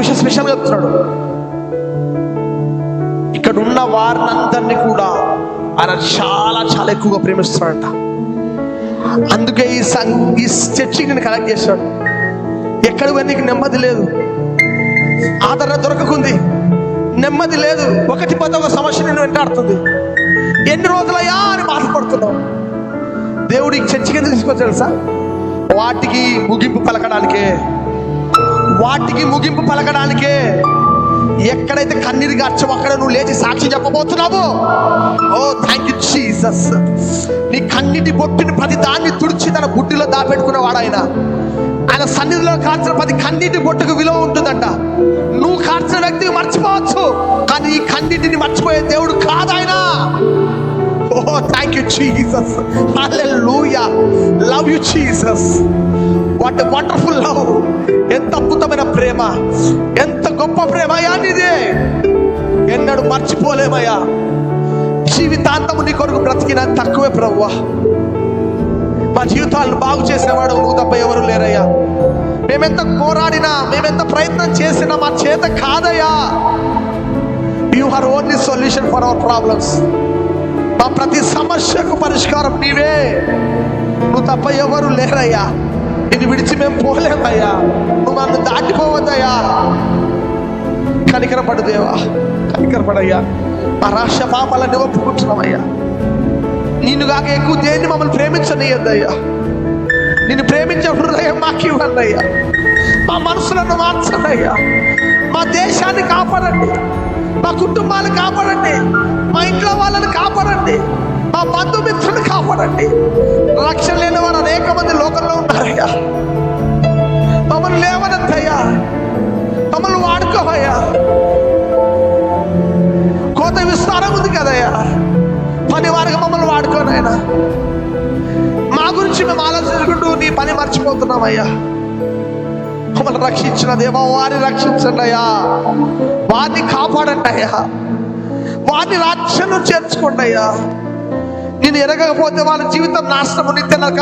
విషయం స్పెషల్గా చెప్తున్నాడు. ఇక్కడ ఉన్న వారిని అందరినీ కూడా ఆయన చాలా చాలా ఎక్కువగా ప్రేమిస్తున్నాడంట. అందుకే ఈ చర్చికి నేను కనెక్ట్ చేశాడు. ఎక్కడ నీకు నెమ్మది లేదు, ఆదరణ దొరకకుంది, నెమ్మది లేదు, ఒకటి పద ఒక సమస్య నేను వెంటాడుతుంది, ఎన్ని రోజులయ్యా అని బాధపడుతున్నావు. దేవుడు ఈ చర్చికి ఎందుకు తీసుకొచ్చాడు తెలుసా? వాటికి ముగింపు పలకడానికే. ఎక్కడైతే కన్నీరు గార్చవు అక్కడ నువ్వు లేచి సాక్షి చెప్పబోతున్నావు. ఓ థ్యాంక్ యూ జీసస్. నీ కన్నీటి బొట్టుని ప్రతి దాన్ని తుడిచి తన బుడ్డిలో దాపెట్టుకునేవాడు ఆయన. ఆయన సన్నిధిలో కార్చిన ప్రతి కన్నీటి బొట్టుకు విలువ ఉంటుందంట. నువ్వు కార్చిన వ్యక్తిని మర్చిపోవచ్చు, కానీ ఈ కన్నీటిని మర్చిపోయే దేవుడు కాదు ఆయన. Oh thank you Jesus. Hallelujah. Love you Jesus. What a wonderful love. ఎంత అద్భుతమైన ప్రేమ, ఎంత గొప్ప ప్రేమ అయ్యా నీదే. ఎన్నడూ మర్చిపోలేమయ్యా. జీవితాంతము నీ కొరకు బ్రతికిన తక్కువే ప్రభువా. మా జీవితాలను బాగు చేసినవాడు నువ్వు తప్ప ఎవరు లేరయ్యా. మేమెంత పోరాడినా, మేమెంత ప్రయత్నం చేసినా మా చేత కాదయ్యా. You are only solution for our problems. మా ప్రతి సమస్యకు పరిష్కారం నీవే. నువ్వు తప్ప ఎవరు లేరయ్యా. నిన్ను విడిచి మేము పోలేమయ్యా. నువ్వు నన్ను దాటిపోవద్దయ్యా. కనికరపడు దేవా, కనికరపడయ్యా. మా రాష్ట్ర పాపాలన్నీ ఒప్పుకుంటున్నామయ్యా. నిన్ను కాక ఎక్కువ దేన్ని మమ్మల్ని ప్రేమించనీయద్దయ్యా. నిన్ను ప్రేమించే హృదయం మాకు ఇవ్వండి అయ్యా. మా మనసులను మార్చండి అయ్యా. మా దేశాన్ని కాపాడండి, మా కుటుంబాన్ని కాపాడండి, మా ఇంట్లో వాళ్ళని కాపాడండి, మా బంధుమిత్రులను కాపాడండి. రక్షణ లేని వారు అనేక మంది లోకంలో ఉన్నారయ్యా. మమ్మల్ని లేవనద్దయ్యా, మమ్మల్ని వాడుకోవయ్యా. కోత విస్తారం ఉంది కదయ్యా, పని వారికి మమ్మల్ని వాడుకోనైనా. మా గురించి మేము ఆలోచించుకుంటూ నీ పని మర్చిపోతున్నామయ్యా. మమ్మల్ని రక్షించిన దేవా, వారిని రక్షించండి అయ్యా. వారిని కాపాడండి అయ్యా. వారిని రాజ్యంలో చేర్చుకోండి అయ్యా. నేను ఎరగకపోతే వాళ్ళ జీవితం నాశనము, నిత్య నరకం.